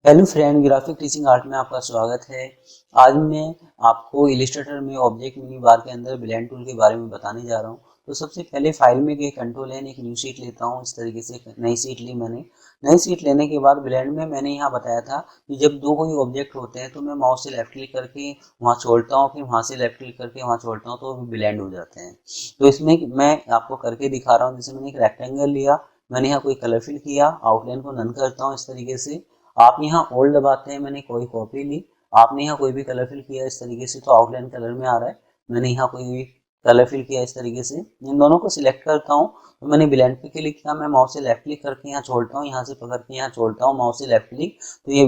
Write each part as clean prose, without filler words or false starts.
Hello friend, graphic teaching art में आपका स्वागत है। आज मैं आपको इलिस्ट्रेटर में ऑब्जेक्ट मिनी बार के अंदर ब्लेंड टूल के बारे में बताने जा रहा हूँ। तो सबसे पहले फाइल में गए, कंट्रोल एन, एक न्यू शीट लेता हूँ। इस तरीके से नई शीट ली मैंने। नई शीट लेने के बाद ब्लेंड में मैंने यहाँ बताया था कि जब दो कोई ऑब्जेक्ट होते हैं तो मैं माउस से लेफ्ट क्लिक करके वहाँ छोड़ता हूँ, फिर वहाँ से लेफ्ट क्लिक करके वहाँ छोड़ता हूँ, तो वो ब्लेंड हो जाते हैं। तो इसमें मैं आपको करके दिखा रहा हूँ। जैसे मैंने एक रेक्टेंगल लिया, मैंने यहाँ कोई कलर फिल किया, आउटलाइन को नन करता हूँ इस तरीके से। आप यहाँ ओल्ड दबाते हैं, मैंने कोई कॉपी ली। आपने यहाँ कोई भी कलर फिल किया इस तरीके से, तो आउटलाइन कलर में आ रहा है। मैंने यहाँ कोई भी कलर फिल किया इस तरीके से। इन दोनों को सिलेक्ट करता हूँ, तो मैंने ब्लेंड पे क्लिक किया, मैं माउस से लेफ्ट क्लिक करके यहाँ छोड़ता हूँ, यहाँ से पकड़ के यहाँ छोड़ता हूँ, माउस से लेफ्ट क्लिक, तो ये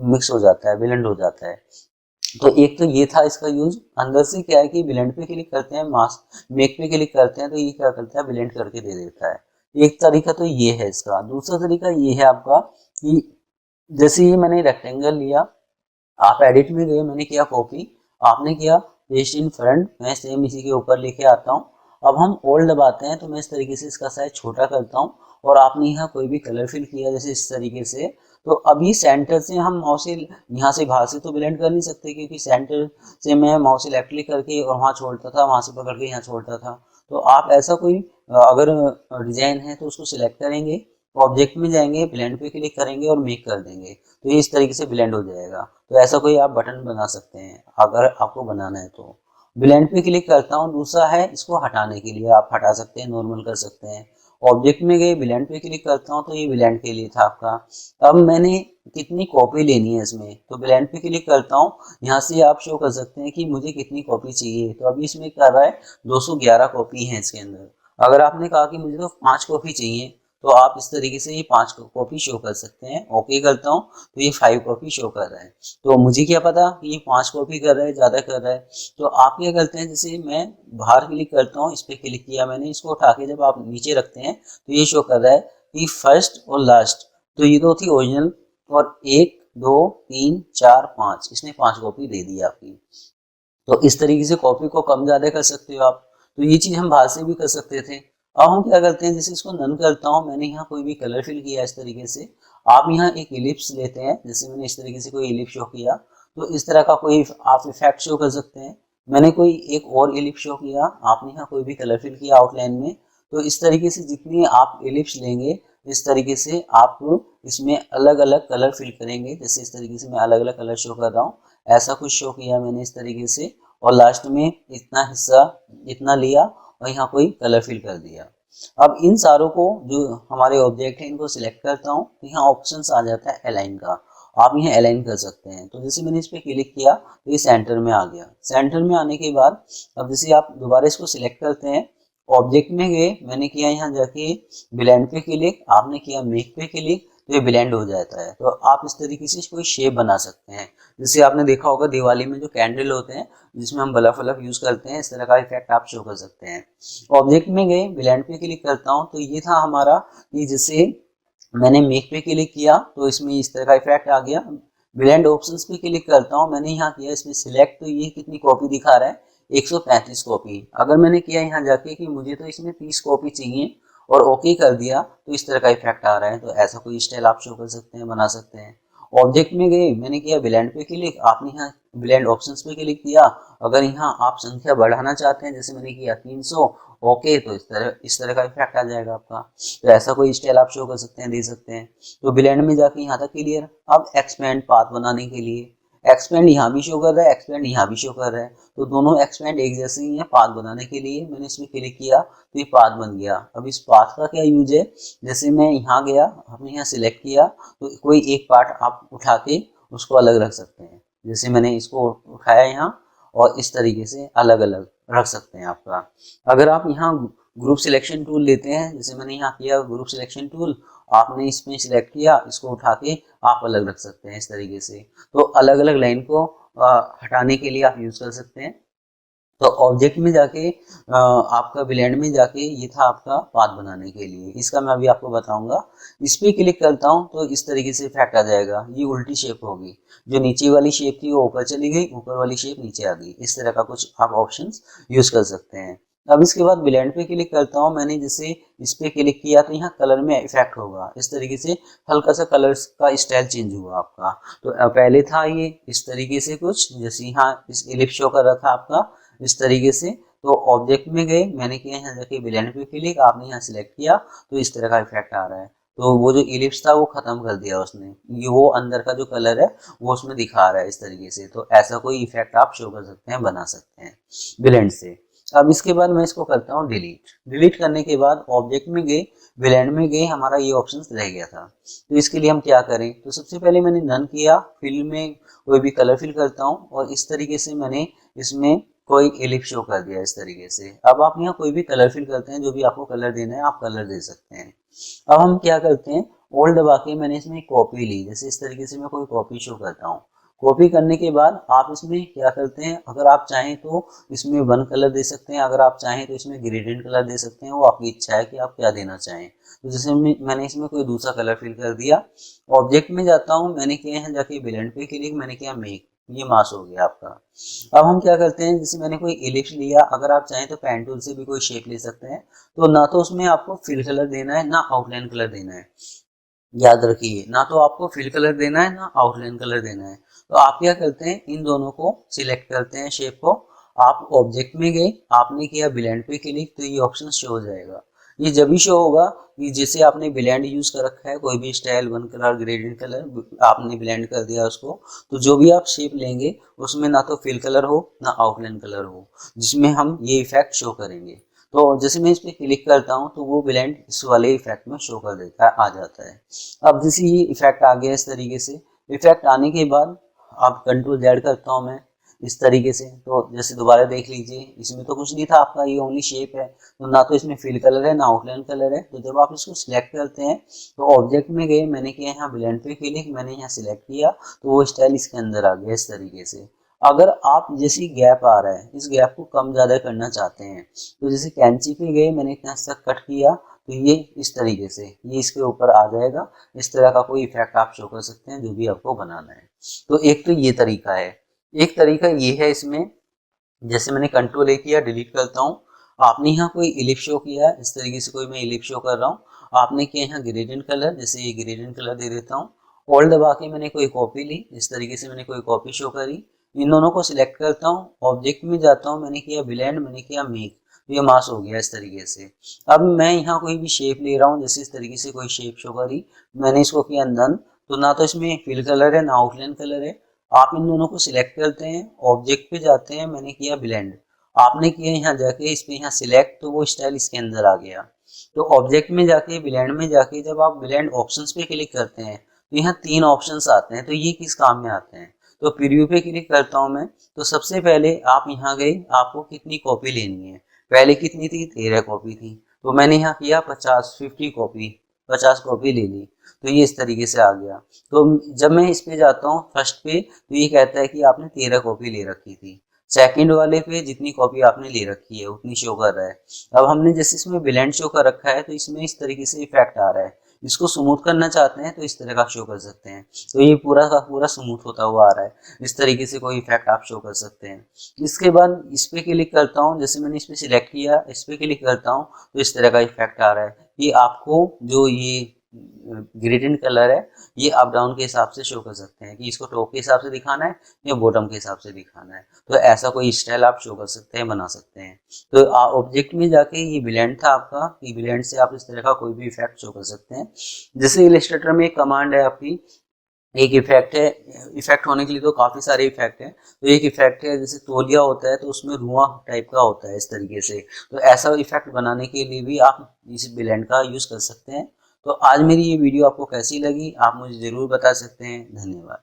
मिक्स हो जाता है, ब्लेंड हो जाता है। तो एक तो ये था इसका यूज। अंदर से क्या है कि ब्लेंड पे क्लिक करते हैं, मास्क मेक पे क्लिक करते हैं, तो ये क्या करता है, ब्लेंड करके दे देता है। एक तरीका तो ये है इसका। दूसरा तरीका ये है आपका कि जैसे ये मैंने रेक्टेंगल लिया, आप एडिट में गए, मैंने किया कॉपी, आपने किया पेस्ट इन फ्रंट, मैं सेम इसी के ऊपर लेके आता हूँ। अब हम ओल्ड दबाते हैं, तो मैं इस तरीके से इसका साइज छोटा करता हूँ। और आपने यहाँ कोई भी कलर फिल किया जैसे इस तरीके से, तो अभी सेंटर से हम माउस से यहाँ से बाहर से तो ब्लेंड कर नहीं सकते, क्योंकि सेंटर से मैं माउस से लेफ्ट क्लिक करके और वहाँ छोड़ता था, वहाँ से पकड़ के यहाँ छोड़ता था। तो आप ऐसा कोई अगर डिजाइन है तो उसको सिलेक्ट करेंगे, ऑब्जेक्ट में जाएंगे, ब्लेंड पे क्लिक करेंगे और मेक कर देंगे, तो ये इस तरीके से ब्लेंड हो जाएगा। तो ऐसा कोई आप बटन बना सकते हैं अगर आपको बनाना है तो। ब्लेंड पे क्लिक करता हूँ। दूसरा है इसको हटाने के लिए, आप हटा सकते हैं, नॉर्मल कर सकते हैं। ऑब्जेक्ट में गए, ब्लेंड पे क्लिक करता हूँ, तो ये ब्लेंड के लिए था आपका। अब मैंने कितनी कॉपी लेनी है इसमें, तो ब्लेंड पे क्लिक करता हूँ। यहाँ से आप शो कर सकते हैं कि मुझे कितनी कॉपी चाहिए। तो अभी इसमें कर रहा है 211 कॉपी है इसके अंदर। अगर आपने कहा कि मुझे तो 5 कॉपी चाहिए, तो आप इस तरीके से ये 5 कॉपी शो कर सकते हैं। ओके करता हूँ, तो ये 5 कॉपी शो कर रहा है। तो मुझे क्या पता कि ये 5 कॉपी कर रहा है, ज़्यादा कर रहा है। तो आप क्या करते हैं, जैसे मैं बाहर क्लिक करता हूँ, इस पर क्लिक किया मैंने, इसको उठा के जब आप नीचे रखते हैं, तो ये शो कर रहा है कि फर्स्ट और लास्ट। तो ये तो थी ओरिजिनल, और 1 2 3 4 5, इसने 5 कॉपी दे दी आपकी। तो इस तरीके से कॉपी को कम ज्यादा कर सकते हो आप। तो ये चीज हम बाहर से भी कर सकते थे। अब हम क्या करते हैं, जैसे इसको नन करता हूँ, मैंने यहाँ कोई भी कलर फिल किया इस तरीके से। आप यहाँ एक इलिप्स लेते हैं, जैसे मैंने इस तरीके से कोई इलिप्स शो किया, तो इस तरह का कोई आप इफेक्ट शो कर सकते हैं। मैंने कोई एक और इलिप्स शो किया, आपने यहाँ कोई भी कलर फिल किया आउटलाइन में। तो इस तरीके से जितनी आप इलिप्स लेंगे, इस तरीके से आप इसमें अलग अलग कलर फिल करेंगे। जैसे इस तरीके से मैं अलग अलग कलर शो कर रहा हूँ, ऐसा कुछ शो किया मैंने इस तरीके से। और लास्ट में इतना हिस्सा इतना लिया और यहाँ कोई कलर फिल कर दिया। अब इन सारों को, जो हमारे ऑब्जेक्ट है, इनको सिलेक्ट करता हूँ, तो यहाँ ऑप्शंस आ जाता है अलाइन का। आप यहाँ अलाइन कर सकते हैं। तो जैसे मैंने इस पर क्लिक किया, तो ये सेंटर में आ गया। सेंटर में आने के बाद अब जैसे आप दोबारा इसको सिलेक्ट करते हैं, ऑब्जेक्ट में गए, मैंने किया यहाँ जाके ब्लेंड पे क्लिक, आपने किया मेक पे क्लिक, तो ये ब्लेंड हो जाता है। तो आप इस तरीके से कोई शेप बना सकते हैं। जैसे आपने देखा होगा दिवाली में जो कैंडल होते हैं, जिसमें हम बल्ब वल्ब यूज करते हैं, इस तरह का इफेक्ट आप शो कर सकते हैं। ऑब्जेक्ट में गए, ब्लेंड पे क्लिक करता हूँ, तो ये था हमारा कि जैसे मैंने मेक पे क्लिक किया, तो इसमें इस तरह का इफेक्ट आ गया। ब्लेंड ऑप्शंस पे क्लिक करता हूँ, मैंने यहाँ किया इसमें सिलेक्ट, तो ये कितनी कॉपी दिखा रहा है, 135 कॉपी। अगर मैंने किया यहाँ जाके कि मुझे तो इसमें 30 कॉपी चाहिए और ओके कर दिया, तो इस तरह का इफेक्ट आ रहा है। तो ऐसा कोई स्टाइल आप शो कर सकते हैं, बना सकते हैं। ऑब्जेक्ट में गए, मैंने किया ब्लेंड पे क्लिक, आपने यहाँ ब्लेंड ऑप्शंस पे क्लिक किया। अगर यहाँ आप संख्या बढ़ाना चाहते हैं, जैसे मैंने किया 300, ओके, तो इस तरह का इफेक्ट आ जाएगा आपका। तो ऐसा कोई स्टाइल आप शो कर सकते हैं, दे सकते हैं। तो ब्लेंड में जाके यहाँ तक क्लियर। अब एक्सपेंड पाथ बनाने के लिए, एक्सपेंड यहाँ भी शो कर रहा है, एक्सपेंड यहाँ भी शो कर रहा है, तो दोनों एक्सपेंड एक जैसे ही है। पाथ बनाने के लिए मैंने इसमें क्लिक किया, तो ये पाथ बन गया। अब इस पाथ का क्या यूज है, जैसे मैं यहाँ गया, हमने यहाँ सिलेक्ट किया, तो कोई एक पार्ट आप उठा के उसको अलग रख सकते हैं। जैसे मैंने इसको उठाया यहाँ, और इस तरीके से अलग अलग रख सकते हैं आपका। अगर आप यहाँ ग्रुप सिलेक्शन टूल लेते हैं, जैसे मैंने यहाँ किया ग्रुप सिलेक्शन टूल, आपने इसमें सिलेक्ट किया, इसको उठा के आप अलग रख सकते हैं इस तरीके से। तो अलग अलग लाइन को हटाने के लिए आप यूज कर सकते हैं। तो ऑब्जेक्ट में जाके आपका ब्लेंड में जाके, ये था आपका पाथ बनाने के लिए। इसका मैं अभी आपको बताऊंगा। इस पे क्लिक करता हूँ, तो इस तरीके से इफेक्ट आ जाएगा। ये उल्टी शेप होगी, जो नीचे वाली शेप थी वो ऊपर चली गई, ऊपर वाली शेप नीचे आ गई। इस तरह का कुछ आप ऑप्शंस यूज कर सकते हैं। अब इसके बाद ब्लेंड पे क्लिक करता हूँ। मैंने जैसे इस पे क्लिक किया तो यहाँ कलर में इफेक्ट होगा, इस तरीके से हल्का सा कलर का स्टाइल चेंज हुआ आपका। तो पहले था ये इस तरीके से कुछ, जैसे यहाँ इस इलिप्स शो कर रहा था आपका इस तरीके से। तो ऑब्जेक्ट में गए, मैंने किया यहाँ जाके ब्लेंड पे क्लिक, आपने यहाँ सिलेक्ट किया तो इस तरह का इफेक्ट आ रहा है। तो वो जो इलिप्स था वो खत्म कर दिया उसने, ये वो अंदर का जो कलर है वो उसमें दिखा रहा है इस तरीके से। तो ऐसा कोई इफेक्ट आप शो कर सकते हैं, बना सकते हैं ब्लेंड से। अब इसके बाद मैं इसको करता हूँ डिलीट। डिलीट करने के बाद ऑब्जेक्ट में गए, ब्लेंड में गए, हमारा ये ऑप्शन रह गया था। तो इसके लिए हम क्या करें, तो सबसे पहले मैंने नन किया, फिल में कोई भी कलर फिल करता हूँ और इस तरीके से मैंने इसमें कोई एलिप्स शो कर दिया इस तरीके से। अब आप यहाँ कोई भी कलर फिल करते हैं, जो भी आपको कलर देना है आप कलर दे सकते हैं। अब हम क्या करते हैं, ओल्ड दबा के मैंने इसमें कॉपी ली, जैसे इस तरीके से मैं कोई कॉपी शो करता हूँ। कॉपी करने के बाद आप इसमें क्या करते हैं, अगर आप चाहें तो इसमें वन कलर दे सकते हैं, अगर आप चाहें तो इसमें ग्रेडियंट कलर दे सकते हैं, वो आपकी इच्छा है कि आप क्या देना चाहें। तो जैसे मैंने इसमें कोई दूसरा कलर फिल कर दिया। ऑब्जेक्ट में जाता हूँ, मैंने किया है जाके ब्लेंड पे क्लिक, मैंने किया मेक, ये मास हो गया आपका। अब हम क्या करते हैं, जैसे मैंने कोई इलिप्स लिया, अगर आप चाहें तो पेन टूल से भी कोई शेप ले सकते हैं। तो ना तो उसमें आपको फिल कलर देना है ना आउटलाइन कलर देना है, याद रखिए, ना तो आपको फिल कलर देना है ना आउटलाइन कलर देना है। तो आप क्या करते हैं, इन दोनों को सिलेक्ट करते हैं शेप को। आप ऑब्जेक्ट में गए, आपने किया ब्लेंड पे क्लिक, तो ये ऑप्शन शो हो जाएगा। ये जब भी शो होगा कि जैसे आपने ब्लेंड यूज कर रखा है, कोई भी style, one colour, gradient colour आपने ब्लेंड कर दिया उसको, तो जो भी आप शेप लेंगे उसमें ना तो फिल कलर हो ना आउटलाइन कलर हो, जिसमें हम ये इफेक्ट शो करेंगे। तो जैसे मैं इस पर क्लिक करता हूँ तो वो ब्लेंड इस वाले इफेक्ट में शो कर देता है, आ जाता है। अब जैसे ये इफेक्ट आ गया इस तरीके से, इफेक्ट आने के बाद आप कंट्रोल जेड करता हूँ मैं इस तरीके से। तो जैसे दोबारा देख लीजिए, इसमें तो कुछ नहीं था आपका, ये ओनली शेप है, तो ना तो इसमें फिल कलर है ना आउटलाइन कलर है। तो जब आप इसको सिलेक्ट करते हैं तो ऑब्जेक्ट में गए, मैंने किया यहाँ ब्लेंड पे क्लिक, मैंने यहाँ सिलेक्ट किया तो वो स्टाइल इसके अंदर आ गया इस तरीके से। अगर आप जैसी गैप आ रहा है, इस गैप को कम ज्यादा करना चाहते हैं, तो जैसे कैंची पे गए, मैंने इतना तक कट किया तो ये इस तरीके से ये इसके ऊपर आ जाएगा। इस तरह का कोई इफेक्ट आप शो कर सकते हैं, जो भी आपको बनाना है। तो एक तो ये तरीका है, एक तरीका ये है इसमें, जैसे मैंने कंट्रोल ए किया, डिलीट करता हूँ। आपने यहाँ कोई इलिप्स शो किया, इस तरीके से कोई मैं इलिप्स शो कर रहा हूँ, आपने किया यहाँ ग्रेडियंट कलर, जैसे ये ग्रेडियंट कलर दे देता हूँ। ऑल्ट दबा के मैंने कोई कॉपी ली, इस तरीके से मैंने कोई कॉपी शो करी। इन दोनों को सिलेक्ट करता हूँ, ऑब्जेक्ट में जाता हूँ, मैंने किया ब्लेंड, मैंने किया मेक, तो ये मास हो गया इस तरीके से। अब मैं यहाँ कोई भी शेप ले रहा हूँ, जैसे इस तरीके से कोई शेप शो करी, मैंने इसको किया नन, तो ना तो इसमें फिल कलर है ना आउटलाइन कलर है। आप इन दोनों को सिलेक्ट करते हैं, ऑब्जेक्ट पे जाते हैं, मैंने किया ब्लेंड, आपने किया यहाँ जाके इस पे यहाँ सिलेक्ट, तो वो स्टाइल इसके अंदर आ गया। तो ऑब्जेक्ट में जाके ब्लेंड में जाके जब आप ब्लेंड ऑप्शंस पे क्लिक करते हैं तो यहाँ तीन ऑप्शंस आते हैं, तो ये किस काम में आते हैं। तो प्रीव्यू पे क्लिक करता हूँ मैं, तो सबसे पहले आप यहाँ गए, आपको कितनी कॉपी लेनी है, पहले कितनी थी, 13 कॉपी थी, तो मैंने यहाँ किया 50 कॉपी, 50 कॉपी ले ली, तो ये इस तरीके से आ गया। तो जब मैं इस पे जाता हूँ फर्स्ट पे, तो ये कहता है कि आपने 13 कॉपी ले रखी थी। सेकंड वाले पे जितनी कॉपी आपने ले रखी है उतनी शो कर रहा है। अब हमने जैसे इसमें ब्लेंड शो कर रखा है, तो इसमें इस तरीके से इफेक्ट आ रहा है। इसको स्मूथ करना चाहते हैं तो इस तरह का शो कर सकते हैं, तो ये पूरा का पूरा स्मूथ होता हुआ आ रहा है। इस तरीके से कोई इफेक्ट आप शो कर सकते हैं। इसके बाद इस पे क्लिक करता हूँ, जैसे मैंने इस पे सिलेक्ट किया, इस पे क्लिक करता हूँ तो इस तरह का इफेक्ट आ रहा है कि आपको जो ये ग्रेडियंट कलर है ये अप डाउन के हिसाब से शो कर सकते हैं, कि इसको टॉप के हिसाब से दिखाना है या बॉटम के हिसाब से दिखाना है। तो ऐसा कोई स्टाइल आप शो कर सकते हैं, बना सकते हैं। तो ऑब्जेक्ट में जाके ये ब्लेंड था आपका, कि ब्लेंड से आप इस तरह का कोई भी इफेक्ट शो कर सकते हैं। जैसे इलस्ट्रेटर में एक कमांड है आपकी, एक इफेक्ट है, इफेक्ट होने के लिए तो काफी सारे इफेक्ट हैं। तो एक इफेक्ट है जैसे तौलिया होता है तो उसमें धुआं टाइप का होता है इस तरीके से, तो ऐसा इफेक्ट बनाने के लिए भी आप इस ब्लेंड का यूज कर सकते हैं। तो आज मेरी ये वीडियो आपको कैसी लगी आप मुझे जरूर बता सकते हैं। धन्यवाद।